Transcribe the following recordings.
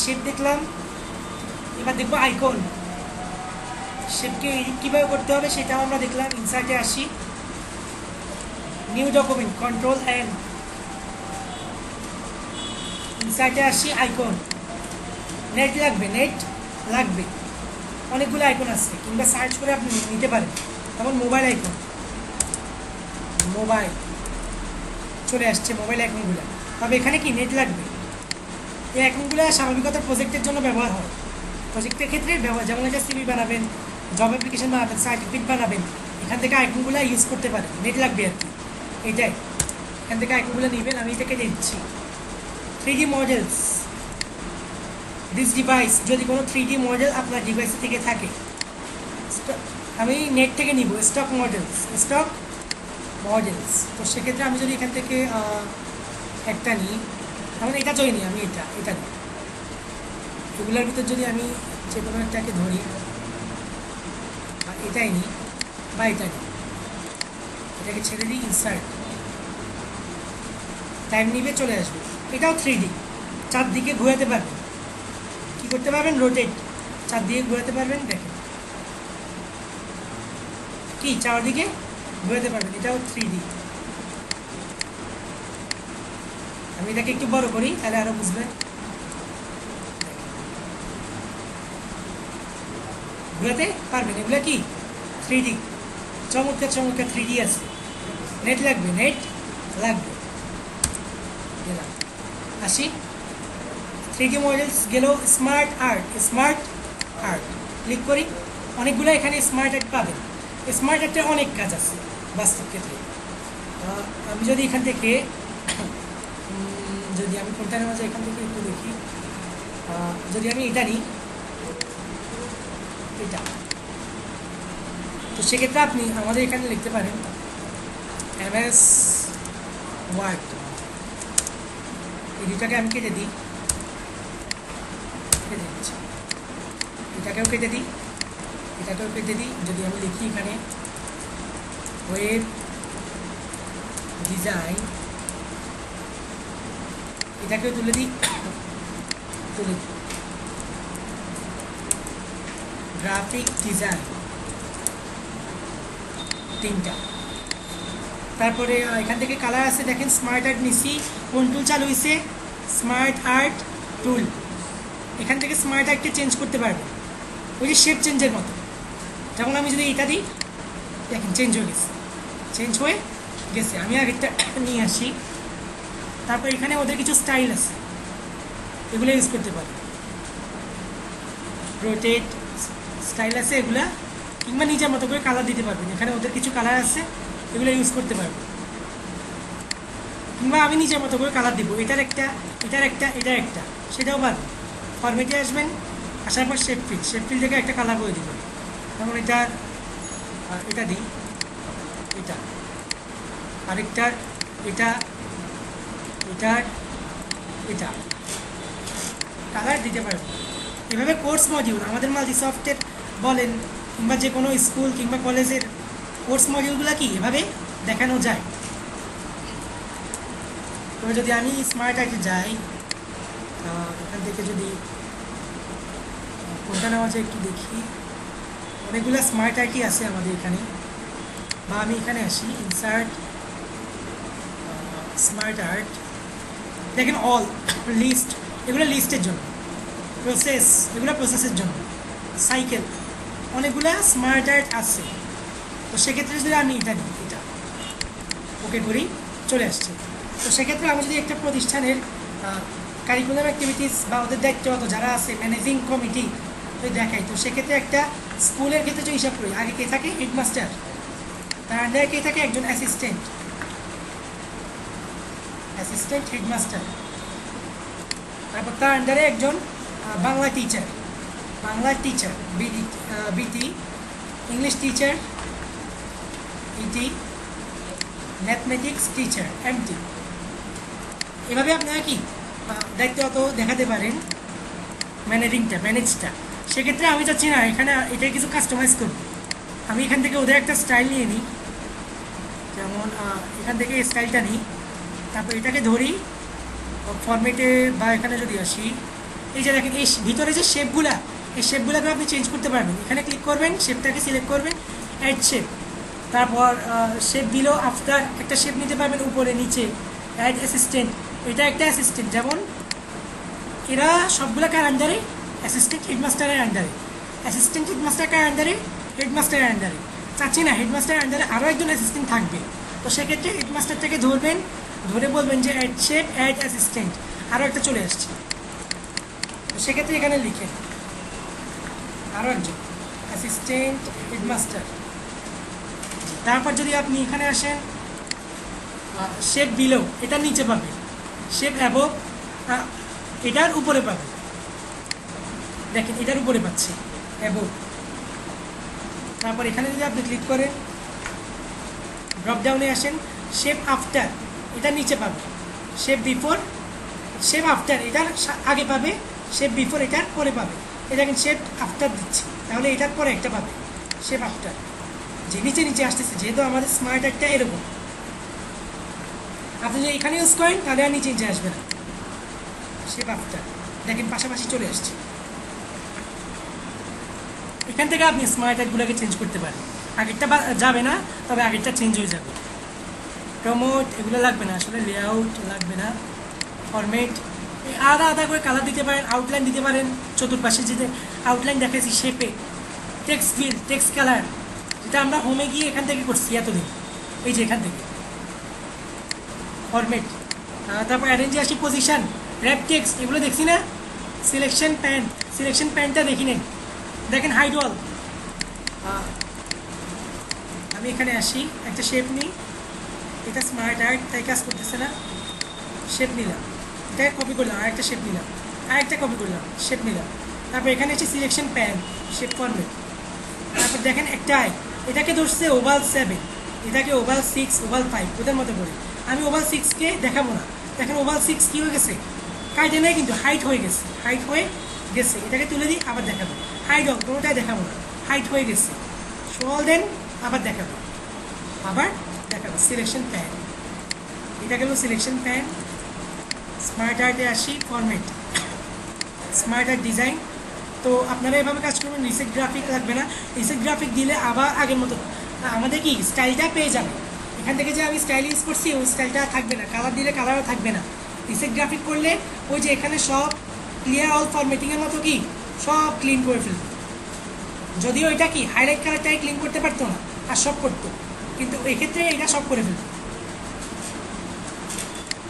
Shape দেখলাম, এবার দেখবো আইকন। শেপকে এডিট কীভাবে করতে হবে সেটাও আমরা দেখলাম। ইনসার্টে আসি, নিউ ডকুমেন্ট, কন্ট্রোল এন, ইনসার্টে আসি, আইকন। নেট লাগবে, অনেকগুলো আইকন আছে, কিংবা সার্চ করে আপনি নিতে পারেন। যেমন মোবাইল আইকন, মোবাইল চলে আসছে, মোবাইল আইকনগুলো। তবে এখানে কি নেট লাগবে। এই আইকনগুলো স্বাভাবিকতা প্রজেক্টের জন্য ব্যবহার হয়। প্রজেক্টের ক্ষেত্রে যেমন একটা সিভি বানাবেন, জব অ্যাপ্লিকেশন বানাবেন, সার্টিফিকেট বানাবেন, এখান থেকে আইকনগুলো ইউজ করতে পারেন। নেট লাগবে আর কি, এইটাই। এখান থেকে আইকনগুলো নেবেন, আমি এটাকে দিচ্ছি। 3D মডেলস, দিস ডিভাইস, যদি কোনো 3D মডেল আপনার ডিভাইসে থেকে থাকে, আমি নেট থেকে নিব। Stock models. তো সেক্ষেত্রে আমি যদি এখান থেকে একটা নিই, তাহলে এটা চই নিই, আমি এটা নিই। এগুলোর ভিতর যদি আমি যে কোনো একটাকে ধরি, এটাই নিই বা এটা নিই, এটাকে ছেড়ে দিই, ইনসার্ট, টাইম নিবে, চলে আসবে। এটাও 3D, চারদিকে ঘোরাতে পারবেন। কী করতে পারবেন? রোটেট, চারদিকে ঘোরাতে পারবেন। দেখেন কি চারদিকে ঘোরাতে পারবেন, এটাও 3D। আমি এটাকে একটু বড় করি, তাহলে আরো বুঝবেন। ঘোরাতে পারবেন, এগুলো কি 3D, চমৎকার 3D আছে। নেট লাগবে আসি। 3D মডেলস গেল। স্মার্ট আর্ট ক্লিক করি। অনেকগুলো এখানে স্মার্ট আর্ট পাবেন। স্মার্ট আর্টের অনেক কাজ আছে বাস্তব ক্ষেত্রে। আমি যদি এখান থেকে যদি আমি কোনটা নেওয়া যায়, এখান থেকে একটু দেখি। যদি আমি এটা নিই, এটা, তো সেক্ষেত্রে আপনি আমাদের এখানে লিখতে পারেন MS ওয়ার্ড। এই দুটাকে আমি কেটে দিই, এটাকেও কেটে দিই, যদি আমি লিখি এখানে ওয়েব ডিজাইন, এটাকেও তুলে দিই, গ্রাফিক ডিজাইন, তিনটা। তারপরে এখান থেকে কালার আছে, দেখেন স্মার্ট আর্ট নিছি। কোন টুল চালু হয়েছে? স্মার্ট আর্ট টুল। এখান থেকে স্মার্ট আর্টকে চেঞ্জ করতে পারবেন, ওই যে শেপ চেঞ্জের মতো। যেমন আমি যদি এটা দিই, দেখেন চেঞ্জ হয়ে গেছে। আমি আরেকটা নিয়ে আসি। তারপর এখানে ওদের কিছু স্টাইল আছে, এগুলো ইউজ করতে পারবেন। রোটেট স্টাইল আছে এগুলা, কিংবা নিজের মতো করে কালার দিতে পারবেন। এখানে ওদের কিছু কালার আছে, এগুলো ইউজ করতে পারবেন। কিংবা আমি নিজের মতো করে কালার দিব, এটার একটা, সেটাও পারবেন। ফরম্যাটে আসবেন, আসার পর শেপ ফিল থেকে একটা কালার করে দিবেন। যেমন এটা দিই, এটা আরেকটার, এটা কালার দিতে পারবেন। এভাবে কোর্স মডিউল, আমাদের মাল্টিসফটের বলেন, কিংবা যে কোনো স্কুল কিংবা কলেজের কোর্স মডিউলগুলো কি এভাবে দেখানো যায়। তবে যদি আমি স্মার্ট আর্টে যাই, এখান থেকে যদি কোনটা নেওয়া যায় একটু দেখি। অনেকগুলো স্মার্ট আর্টই আছে আমাদের এখানে। বা আমি এখানে আসি, ইনসার্ট, স্মার্ট আর্ট, দেখেন অল, লিস্ট, এগুলো লিস্টের জন্য। প্রসেস, এগুলো প্রসেসের জন্য। সাইকেল, অনেকগুলো স্মার্ট আর্ট আছে। তো সেক্ষেত্রে যদি আমি এটা নিই, এটা ওকে করি, চলে আসছে। তো সেক্ষেত্রে আমি যদি একটা প্রতিষ্ঠানের কারিকুলাম অ্যাক্টিভিটিস বা ওদের দায়িত্বরত যারা আছে, ম্যানেজিং কমিটি, তো দেখাই। তো সেক্ষেত্রে একটা স্কুলের ক্ষেত্রে যদি হিসাব করি, আগে কে থাকে? হেডমাস্টার, তার আন্ডারে কে থাকে? একজন অ্যাসিস্ট্যান্ট হেডমাস্টার। তারপর তার আন্ডারে একজন বাংলা টিচার, বিটি, ইংলিশ টিচার, ইটি, ম্যাথমেটিক্স টিচার, এমটি। এভাবে আপনারা কি দায়িত্বরত দেখাতে পারেন ম্যানেজটা। সেক্ষেত্রে আমি চাচ্ছি না এখানে এটা কিছু কাস্টমাইজ করব। আমি এখান থেকে ওদের একটা স্টাইল নিয়ে নিই। যেমন এখান থেকে স্টাইলটা নিই, তারপর এটাকে ধরি ফরম্যাটে, বা এখানে যদি আসি এই যে দেখেন এই ভিতরে যে শেপগুলা, এই শেপগুলোকে আপনি চেঞ্জ করতে পারবেন। এখানে ক্লিক করবেন, শেপটাকে সিলেক্ট করবেন, অ্যাড শেপ, তারপর শেপ বিলো আফটার একটা শেপ নিতে পারবেন, উপরে নিচে অ্যাড অ্যাসিস্ট্যান্ট, এটা একটা অ্যাসিস্ট্যান্ট। যেমন এরা সবগুলো কার আন্ডারে? অ্যাসিস্ট্যান্ট হেডমাস্টারের আন্ডারে। অ্যাসিস্ট্যান্ট হেডমাস্টার কার আন্ডারে? হেডমাস্টারের আন্ডারে। চাচ্ছি না হেডমাস্টারের আন্ডারে আরও একজন অ্যাসিস্ট্যান্ট থাকবে, তো সেক্ষেত্রে হেডমাস্টারটাকে ধরবেন, ধরে বলবেন যে অ্যাড শেপ অ্যাড অ্যাসিস্ট্যান্ট, আরও একটা চলে আসছে, তো সেক্ষেত্রে এখানে লিখেন আরও একজন অ্যাসিস্ট্যান্ট হেডমাস্টার। তারপর যদি আপনি এখানে আসেন, শেপ বিলো এটার নিচে পাবেন, শেপ অ্যাবভ এটার উপরে পাবেন, দেখেন এটার উপরে পাচ্ছে অ্যাবভ। তারপর এখানে যদি আপনি ক্লিক করেন, ড্রপ ডাউনে আসেন, শেপ আফটার এটার নিচে পাবে, শেপ বিফোর, শেপ আফটার এটার আগে পাবে, শেপ বিফোর এটার পরে পাবে। এটা কিন্তু শেপ আফটার দিচ্ছি, তাহলে এটার পরে একটা পাবে শেপ আফটার, যে নিচে নিচে আসতেছে, যেহেতু আমাদের স্মার্ট একটা এরকম। আপনি যদি এখানে ইউজ করেন তাহলে আর নিচে নিচে আসবে না, শেপ আফটার দেখেন পাশাপাশি চলে আসছে। এখান থেকে আপনি স্মার্ট অ্যাডগুলোকে চেঞ্জ করতে পারেন, আগেরটা যাবে না, তবে আগেরটা চেঞ্জ হয়ে যাবে। প্রমোট এগুলো লাগবে না আসলে, লেআউট লাগবে না, ফরম্যাট আলাদা আলাদা করে কালার দিতে পারেন, আউটলাইন দিতে পারেন, চতুর্পাশে যেতে আউটলাইন দেখাচ্ছি শেপে, টেক্সট ফিল, টেক্সট কালার, যেটা আমরা হোমে গিয়ে এখান থেকে করছি এতদিন, এই যে এখান থেকে ফরম্যাট। তারপর অ্যারেঞ্জে আসি, পজিশন, র্যাপ টেক্সট এগুলো দেখছি না, সিলেকশন প্যান, সিলেকশন প্যানটা দেখি নেন, দেখেন হাইড ওয়াল। আমি এখানে আসি, একটা শেপ নিই, এটা স্মার্ট আর্ট তাই কাজ করতেছে না, শেপ নিলাম, এটাকে কপি করলাম, আর একটা শেপ নিলাম, আর একটা কপি করলাম, শেপ নিলাম। তারপর এখানে আছে সিলেকশন প্যান, শেপ ফরম্যাট। তারপর দেখেন একটা এটাকে ধরছে ওভাল 7, এটাকে ওভাল 6, ওভাল 5 ওদের মতো করে। আমি ওভাল 6কে দেখাবো না, দেখেন ওভাল 6 কী হয়ে গেছে, কাটে নেই কিন্তু হাইট হয়ে গেছে, হাইট হয়ে গেছে। এটাকে তুলে দিই, আবার দেখাবো, হাইট অল কোনোটাই দেখাবো না, হাইট হয়ে গেছে, সোয়াল দেন, আবার দেখাবো, আবার দেখাবো। সিলেকশন প্যান, এটা গেল সিলেকশন প্যান। স্মার্ট আর্টে আসি, ফরম্যাট, স্মার্ট আর্ট ডিজাইন। তো আপনারা এভাবে কাজ করবেন, রিসেট গ্রাফিক লাগবে না, রিসেট গ্রাফিক দিলে আবার আগের মতো আমাদের কি স্টাইলটা পেয়ে যাবে। এখান থেকে যে আমি স্টাইল ইউজ করছি ওই স্টাইলটা থাকবে না, কালার দিলে কালারও থাকবে না। রিসেট গ্রাফিক করলে ওই যে এখানে সব ক্লিয়ার অল ফরম্যাটিংয়ের মতো কি সব ক্লিন করে ফেলবে, যদিও এটা কি হাইলাইট কালারটাই ক্লিন করতে পারতো না, আর সব করতো, কিন্তু এক্ষেত্রে এটা সব করে ফেলবে।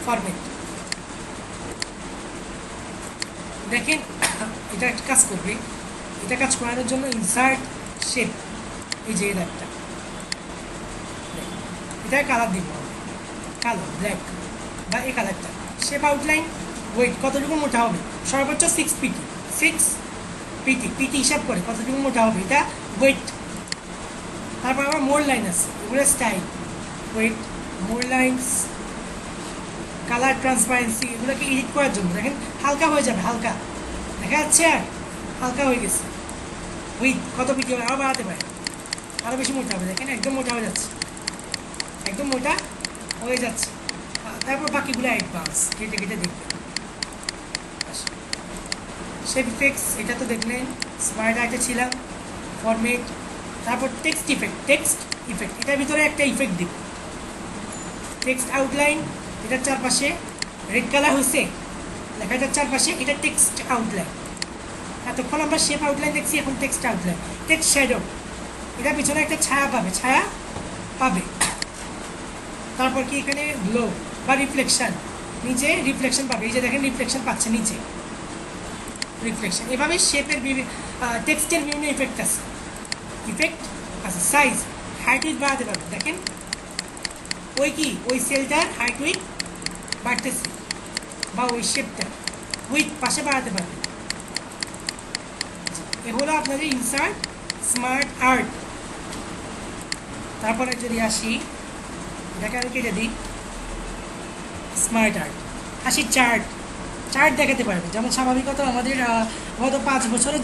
ফরম্যাট দেখেন এটা একটা কাজ করবে, এটা কাজ করানোর জন্য ইনসার্ট শেপ, এই যে একটা এটা কালার দিব, কালো ব্ল্যাক বা এই কালারটা, শেপ আউটলাইন, ওয়েট কতটুকু মোটা হবে, সর্বোচ্চ 6 পিটি, 6 পিটি, পিটি হিসাব করে কতটুকু মোটা হবে, এটা ওয়েট। তারপর আবার মোর লাইন আছে, এগুলো স্টাইল, ওয়েট, মোর লাইনস, কালার ট্রান্সপারেন্সি, এগুলোকে এডিট করার জন্য দেখেন হালকা হয়ে যাবে, হালকা দেখা যাচ্ছে, আর হালকা হয়ে গেছে। উইথ কত পিটি হবে, আরও বাড়াতে পারে, আরও বেশি মোটা হবে, দেখেন একদম মোটা হয়ে যাচ্ছে, একদম মোটা হয়ে যাচ্ছে। তারপর বাকিগুলো অ্যাডভান্স, কেটে কেটে দেখবেন। শেপ ইফেক্টস এটা তো দেখলেন, স্মার্ট আর্টে ছিলাম, ফরম্যাট। তারপর টেক্সট ইফেক্ট, টেক্সট ইফেক্ট এটার ভিতরে একটা ইফেক্ট দিব, টেক্সট আউটলাইন, এটার চারপাশে রেড কালার হয়েছে লেখাটার চারপাশে, এটা টেক্সট আউটলাইন। এতক্ষণ আমরা শেপ আউটলাইন দেখছি, এখন টেক্সট আউটলাইন। টেক্সট শ্যাডো, এটার পিছনে একটা ছায়া পাবে, ছায়া পাবে। তারপর কি এখানে গ্লো বা রিফ্লেকশন, নিচে রিফ্লেকশন পাবে, এই যে দেখেন রিফ্লেকশন পাচ্ছে নিচে, রিফ্লেকশন। এভাবে শেপের টেক্সটের বিভিন্ন ইফেক্ট আছে, ইফেক্ট আছে। সাইজ, হাইট উইথ বাড়াতে পারবে, দেখেন ওই কি ওই সেলটার হাইট উইথ বাড়তেছে, বা ওই শেপটা উইথ পাশে বাড়াতে পারবে। এ হলো আপনাদের ইনসার্ট স্মার্ট আর্ট। তারপরে যদি আসি, এটাকে আমি কেটে দিই, স্মার্ট আর্ট। আসি চার্ট, চার্ট দেখাতে পারবে। যেমন স্বাভাবিকত আমাদের গত 5 বছরের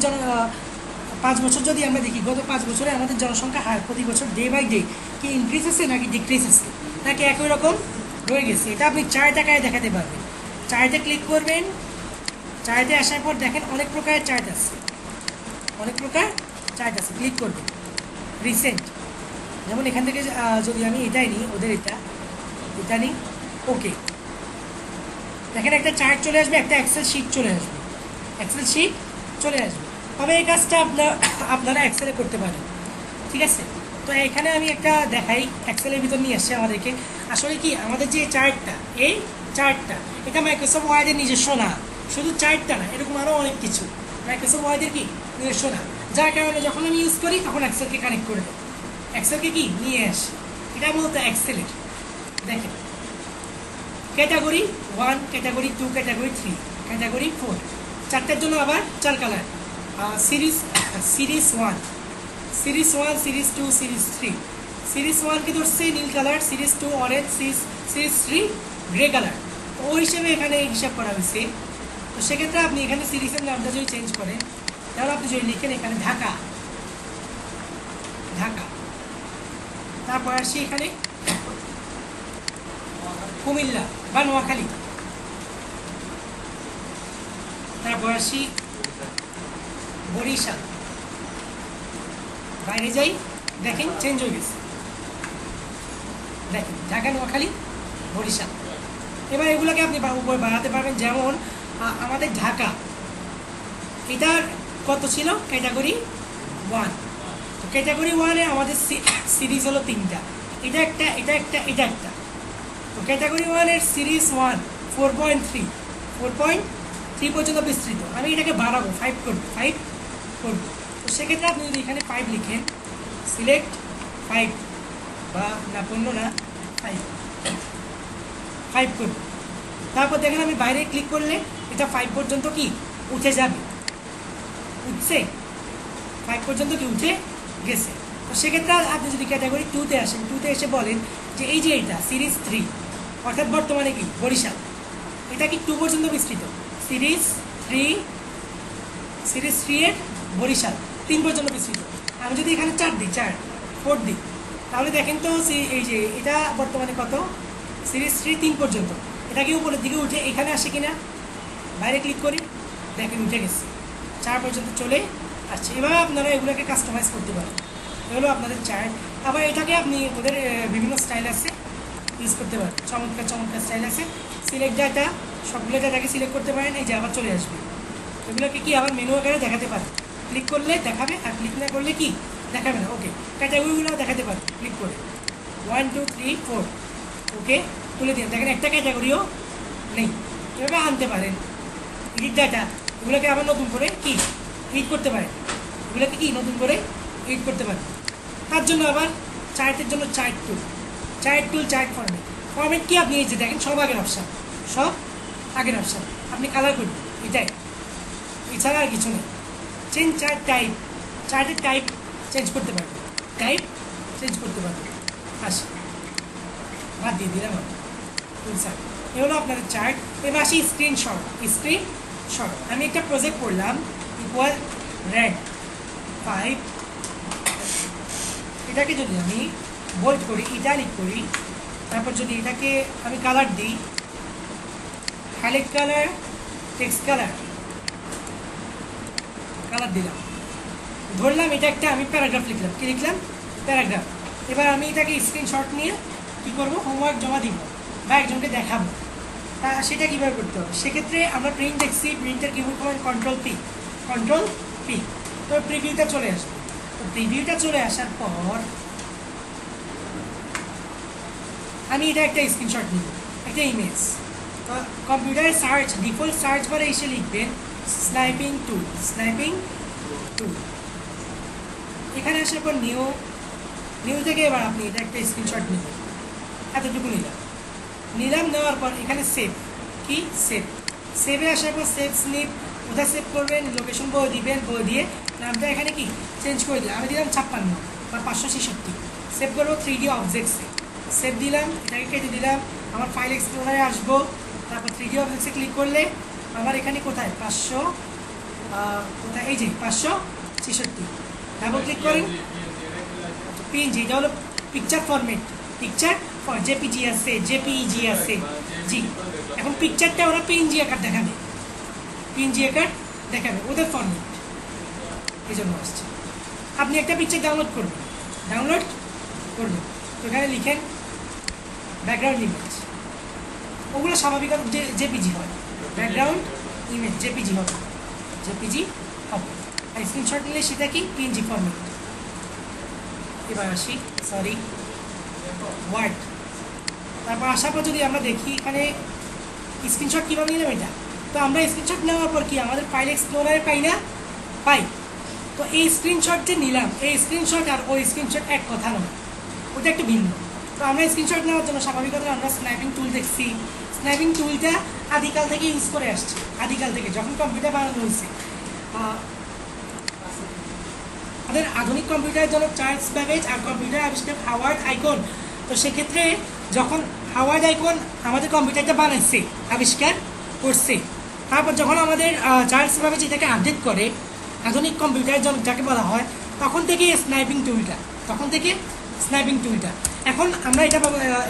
5 বছর যদি আমরা দেখি, গত 5 বছরে আমাদের জনসংখ্যা হার প্রতি বছর ডে বাই ডে কি ইনক্রিজ হচ্ছে নাকি ডিক্রিজ হচ্ছে নাকি একই রকম রয়ে গেছে, এটা আপনি চার্ট আকারে দেখাতে পারবেন। চার্টে ক্লিক করবেন, চার্টে আসার পর দেখেন অনেক প্রকারের চার্ট আছে, অনেক প্রকার চার্ট আছে। ক্লিক করবেন রিসেন্ট, যেমন এখান থেকে যদি আমি এটাই নিই, ওদের এটা নিই, ওকে, দেখেন একটা চার্ট চলে আসবে, একটা এক্সেল শিট চলে আসবে, এক্সেল শিট চলে আসবে। তবে এই কাজটা আপনারা এক্সেলে করতে পারেন, ঠিক আছে। তো এখানে আমি একটা দেখাই, এক্সেলের ভিতর নিয়ে আসছে আমাদেরকে। আসলে কি আমাদের যে চার্টটা, এই চার্টটা এটা মাইক্রোসফট ওয়ার্ডের নিজস্ব না, শুধু চার্টটা না, এরকম আরও অনেক কিছু মাইক্রোসফট ওয়ার্ডের কি নিজস্ব না, যার কারণে যখন আমি ইউজ করি তখন এক্সেলকে কানেক্ট করে দেয়, এক্সেলকে কি নিয়ে আসে, এটা মূলত এক্সেলের। দেখেন ক্যাটাগরি 1, ক্যাটাগরি 2, ক্যাটাগরি 3, ক্যাটাগরি 4, চারটার জন্য আবার 4 colour, series 1, series 1, series 2, series 3। Series 1কে ধরছে নীল colour, series 2 orange, series 3 grey colour. তো ওই হিসেবে এখানে হিসাব করা হয়েছে। তো সেক্ষেত্রে আপনি এখানে সিরিজের নামটা যদি চেঞ্জ করেন, তাহলে আপনি যদি লিখেন এখানে ঢাকা, ঢাকা, তারপর আসি এখানে কুমিল্লা বা নোয়াখালী, তারপর আসি বরিশাল, বাইরে যাই, দেখেন চেঞ্জ হয়ে গেছে, দেখেন ঢাকা, নোয়াখালী, বরিশাল। এবার এগুলোকে আপনি উপরে বাড়াতে পারবেন। যেমন আমাদের ঢাকা, এটার কত ছিল, ক্যাটাগরি 1, তো ক্যাটাগরি 1-এ আমাদের সিরিজ হলো 3টা, এটা একটা, এটা একটা, এটা একটা। তো ক্যাটাগরি 1-এর সিরিজ 1 4.3 পর্যন্ত বিস্তৃত। আমি এটাকে বাড়াবো, 5 করবো, 5 করবো। তো সেক্ষেত্রে আপনি যদি এখানে 5 লিখেন, সিলেক্ট 5 বা না 15 না 5 করবো। তারপর দেখেন আমি বাইরে ক্লিক করলে এটা 5 পর্যন্ত কি উঠে যাবে, উঠছে 5 পর্যন্ত কি উঠে গেছে। তো সেক্ষেত্রে আপনি যদি ক্যাটাগরি 2-তে আসেন, 2-তে এসে বলেন যে এই যে এটা সিরিজ 3, অর্থাৎ বর্তমানে কি বরিশাল, এটা কি 2 পর্যন্ত বিস্তৃত, সিরিজ 3-এর বরিশাল 3 পর্যন্ত বিস্তৃত। আমি যদি এখানে 4 দিই, 4 দিই, তাহলে দেখেন তো এই যে এটা বর্তমানে কত, সিরিজ 3 পর্যন্ত, এটা কি উপরের দিকে উঠে এখানে আসে কিনা, বাইরে ক্লিক করি, দেখেন উঠে গেছে, 4 পর্যন্ত চলে আসছে। এভাবে আপনারা এগুলোকে কাস্টমাইজ করতে পারেন, এগুলো আপনাদের চার্ট। আবার এটাকে আপনি ওদের বিভিন্ন স্টাইল আছে, ইউজ করতে পারেন, চমৎকার চমৎকার স্টাইল আছে। সিলেক্ট ডাটা, সবগুলো ডাটাকে সিলেক্ট করতে পারেন, এই যে আবার চলে আসবে। এগুলোকে কি আবার মেনু আকারে দেখাতে পারেন, ক্লিক করলে দেখাবে, আর ক্লিক না করলে কি দেখাবে না। ওকে, ক্যাটাগরিগুলো দেখাতে পারেন ক্লিক করে, 1, 2, 3, 4, ওকে তুলে দিন। দেখেন একটা ক্যাটাগরিও নেই, এভাবে আনতে পারেন। এডিট ডাটা, এগুলোকে আবার নতুন করে কি এডিট করতে পারেন, এগুলোকে কি নতুন করে এডিট করতে পারেন। তার জন্য আবার চার্টের জন্য চার্ট টুল, চার্ট ফরম্যাট কি আপনি এই যে দেখেন সব আগের অপশান, সব আগের অপশান, আপনি কালার করুন, এটাই, এছাড়া আর কিছু নেই। চেঞ্জ চার্ট টাইপ, চার্টের টাইপ চেঞ্জ করতে পারবেন, আসি বাদ দিয়ে দিলাম আমি, স্যার এ হলো আপনাদের চার্ট। এবার আসি স্ক্রিনশট। আমি একটা প্রজেক্ট করলাম, ইকুয়াল রেড 5, এটাকে যদি আমি বোল্ড করি, ইটালিক করি, তারপর যদি এটাকে আমি কালার দিই, হাইলাইট কালার, টেক্সট কালার দিলাম, ধরলাম এটা একটা আমি প্যারাগ্রাফ লিখলাম, কি লিখলাম, প্যারাগ্রাফ। এবার আমি এটাকে স্ক্রিনশট নিয়ে কী করবো, হোমওয়ার্ক জমা দিব বা একজনকে দেখাবো। তা সেটা কীভাবে করতে হবে, সেক্ষেত্রে আমরা প্রিন্ট দেখছি, প্রিন্টের কীভাবে করবেন, কন্ট্রোল পি, তো প্রিভিউটা চলে আসবে। তো প্রিভিউটা চলে আসার পর আমি এটা একটা স্ক্রিনশট নিব, একটা ইমেজ। তো কম্পিউটারে সার্চ, ডিফল্ট সার্চ বারে এসে লিখবেন স্নাইপিং টুল, এখানে আসার পর নিউ থেকে এবার আপনি এটা একটা স্ক্রিনশট নেবেন, এতটুকু নিলাম, নেওয়ার পর এখানে সেভে আসার পর সেভ স্নিপ, কোথায় সেভ করবেন, লোকেশন বই দিবেন, বই দিয়ে নামটা এখানে কি চেঞ্জ করে দিলাম, আমি দিলাম 56 বা 566, সেভ করবো 3D অবজেক্টসে, সেভ দিলাম, এটাকে কেটে দিলাম, আমার ফাইল এক্সপ্লোরারে আসবো, তারপর 3D অবজেক্টসে ক্লিক করলে আমার এখানে কোথায় 500, কোথায় এই যে 566, ডাবল ক্লিক করেন, পিএনজি, এটা হলো পিকচার ফরম্যাট, জেপিজি আছে, জেপিইজি আছে, জি। এখন পিকচারটা ওরা পিএনজি আকার দেখাবে, পিএনজি আকার দেখাবে, ওদের ফরম্যাট এই জন্য আসছে। আপনি একটা পিকচার ডাউনলোড করবেন, তো এখানে লিখেন ব্যাকগ্রাউন্ড ইমেজ, ওগুলো স্বাভাবিক জেপিজি হয়, ব্যাকগ্রাউন্ড ইমেজ জেপিজি হবে, আর স্ক্রিনশট নিলে সেটা কি পিএনজি ফরম্যাট। এবার আসি ওয়ার্ড। তারপর আসার পর যদি আমরা দেখি এখানে স্ক্রিনশট কীভাবে নিলাম এটা, তো আমরা স্ক্রিনশট নেওয়ার পর কি আমাদের ফাইল এক্সপ্লোরারে পাই। তো এই স্ক্রিনশট যে নিলাম, এই স্ক্রিনশট আর ওই স্ক্রিনশট এক কথা নয়, ওটা একটু ভিন্ন। তো আমরা স্ক্রিনশট নেওয়ার জন্য স্বাভাবিকভাবে আমরা স্ন্যাপিং টুল দেখছি। স্ন্যাপিং টুলটা আদিকাল থেকে ইউজ করে আসছি, আদিকাল থেকে যখন কম্পিউটার বানানো হয়েছে। আমাদের আধুনিক কম্পিউটারের জন্য চার্লস ব্যাবেজ আর কম্পিউটার আবিষ্কার হাওয়ার্ড আইকন। তো সেক্ষেত্রে যখন হাওয়ার্ড আইকন আমাদের কম্পিউটারটা বানাইছে, আবিষ্কার করছে, তারপর যখন আমাদের চার্লস ব্যাবেজ এটাকে আপডেট করে আধুনিক কম্পিউটারের জন্য যাকে বলা হয়, তখন থেকে স্ন্যাপিং টুলটা এখন আমরা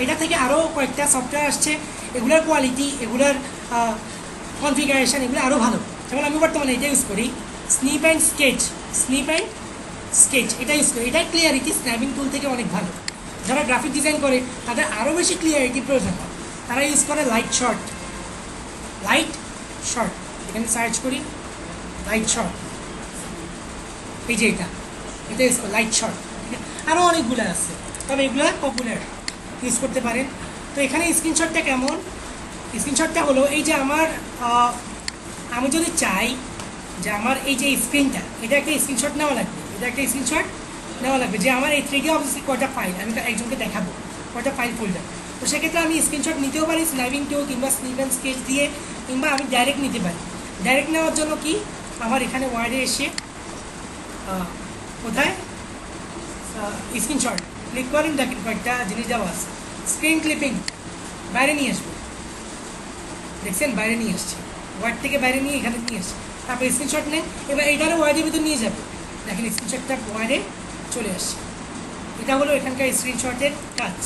এটা থেকে আরও কয়েকটা সফটওয়্যার আসছে, এগুলোর কোয়ালিটি, এগুলোর কনফিগারেশন এগুলো আরও ভালো। যেমন আমি বর্তমানে এটা ইউজ করি, স্নিপ অ্যান্ড স্কেচ এটা ইউজ করি। এটার ক্লিয়ারিটি স্ন্যাপিং টুল থেকে অনেক ভালো। যারা গ্রাফিক ডিজাইন করে তাদের আরও বেশি ক্লিয়ারিটি প্রয়োজন হয়, তারা ইউজ করে লাইট শর্ট। এখানে সার্চ করি লাইট শর্ট, এই যে এটা ইউজ করে লাইট শর্ট। আরও অনেকগুলো আছে, তবে এগুলো পপুলার, ইউজ করতে পারেন। তো এখানে স্ক্রিনশটটা কেমন, স্ক্রিনশটটা হলো এই যে আমি যদি চাই যে আমার এই যে স্ক্রিনটা, এটা একটা স্ক্রিনশট নেওয়া লাগবে, যে আমার এই 3D অবজেক্টে কয়টা ফাইল, আমি একজনকে দেখাবো কয়টা ফাইল ফোল্ডার। তো সেক্ষেত্রে আমি স্ক্রিনশট নিতেও পারি স্ন্যাপিং টুল কিংবা স্নিপ অ্যান্ড স্কেচ দিয়ে, কিংবা আমি ডাইরেক্ট নিতে পারি। ডাইরেক্ট নেওয়ার জন্য কি আমার এখানে ওয়ার্ডে এসে কোথায় স্ক্রিনশট ক্লিক করেন, দেখেন কয়েকটা জিনিস দেওয়া আছে। স্ক্রিন ক্লিপিং বাইরে নিয়ে আসবে, দেখছেন বাইরে নিয়ে আসছে, ওয়ার্ড থেকে বাইরে নিয়ে এখানে নিয়ে আসছে। তারপর স্ক্রিনশট নেন, এবার এইটারও ওয়ার্ডের ভিতর নিয়ে যাবে, দেখেন স্ক্রিনশটটা ওয়ার্ডে চলে আসছে। এটা হলো এখানকার স্ক্রিনশটের কাজ,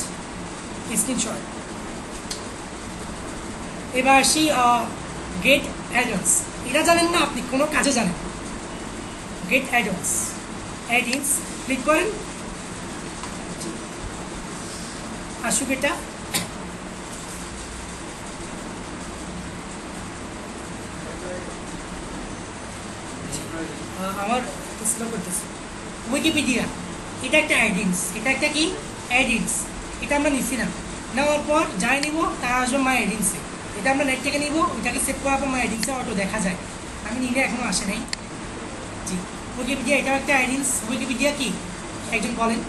স্ক্রিনশট। এবার আসি গেট অ্যাডন্স। এটা জানেন না আপনি, কোনো কাজে জানেন। গেট অ্যাডন্স ক্লিক করেন, আসুক এটা। আমার স্লো করতেছে। উইকিপিডিয়া, এটা একটা অ্যাডিন্স, এটা একটা কি অ্যাডিন্স, এটা আমরা নিচ্ছিলাম। নেওয়ার পর যাই নিব তারা আসবে মাই অ্যাডিন্সে। এটা আমরা নেট থেকে নিব, ওইটাকে সেভ করার পর মাই অ্যাডিন্সে অটো দেখা যায়। আমি নিলে এখনও আসে নাই। জি, উইকিপিডিয়া এটাও একটা অ্যাডিন্স। উইকিপিডিয়া কি একজন বলেন,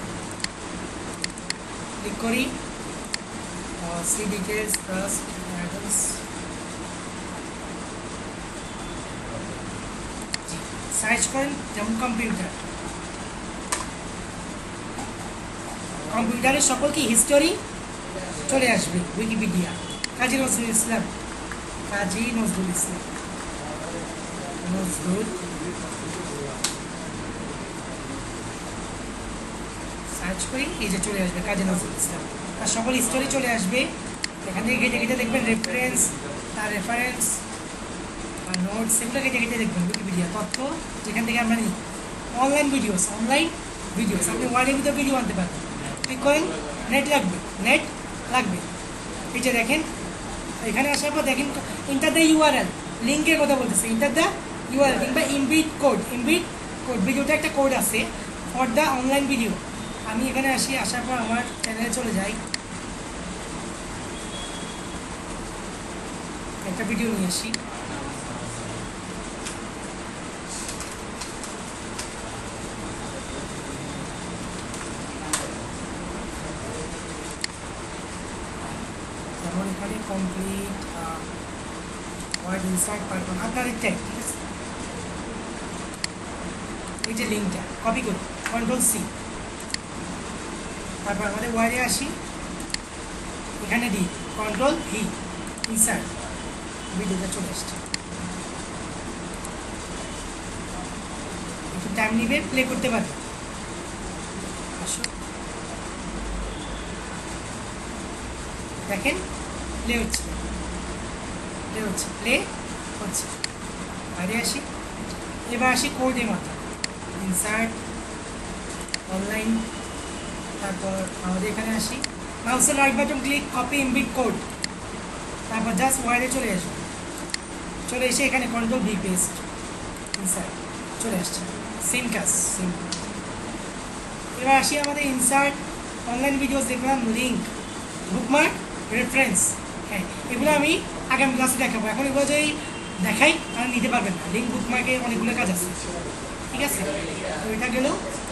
ক্লিক করি, see details plus addons. Search করেন, যেমন কম্পিউটারের সকল কি হিস্টোরি চলে আসবে উইকিপিডিয়া। কাজী নজরুল ইসলাম সার্চ করি, এই যে চলে আসবে কাজী নজরুল ইসলাম, তার সকল হিস্টোরি চলে আসবে। এখান থেকে ঘেটে দেখবেন রেফারেন্স, তার রেফারেন্স আর নোটস, এগুলো ঘেটে দেখবেন উইকিপিডিয়া তথ্য, যেখান থেকে আমরা নিই। অনলাইন ভিডিওস আপনি ওয়ার্ডের ভিতরে ভিডিও আনতে পারবেন। ক্লিক করেন, নেট লাগবে। এই যে দেখেন, এখানে আসার পর দেখেন ইন্টার দ্য ইউআরএল, লিঙ্কের কথা বলতেছে, ইন্টার দ্য ইউআরএল কিংবা ইমবিট কোড, ভিডিওটা একটা কোড আছে ফর দ্য অনলাইন ভিডিও। আমি এখানে আসি, আসার পর আমার চ্যানেলে চলে যাই, একটা ভিডিও নিয়ে আসি। যেমন এখানে কমপ্লিট ওয়ার্ড ইনসার্ট পারবেন আপনার ইচ্ছা, ঠিক আছে। এই যে লিঙ্কটা কপি করি, Ctrl+C, তারপর আমাদের ওয়ার্ডে আসি, এখানে দিই Ctrl+V, ইনসার্ট, ভিডিওটা চলে আসছে। একটু টাইম নিবে, প্লে করতে পারবে। দেখেন প্লে হচ্ছে। বাইরে আসি, এবার আসি কোডে মাত্র ইনসার্ট অনলাইন, তারপর আমাদের এখানে আসি মাউসের right button click copy embed code, তারপর জাস্ট ওয়ার্ডে চলে আসবো, চলে এসে এখানে কন্ট্রোল ভি পেস্ট ইনসার্ট চলে আসছে, সেম কাজ সেম। এবার আসি আমাদের ইনসার্ট অনলাইন ভিডিওস, দেখলাম লিঙ্ক বুকমার্ক রেফারেন্স, হ্যাঁ এগুলো আমি আগামী ক্লাসে দেখাবো, এখন এগুলো যদি দেখাই তাহলে নিতে পারবেন না, লিঙ্ক বুকমার্কে অনেকগুলো কাজ আছে, ঠিক আছে। তো এটা গেল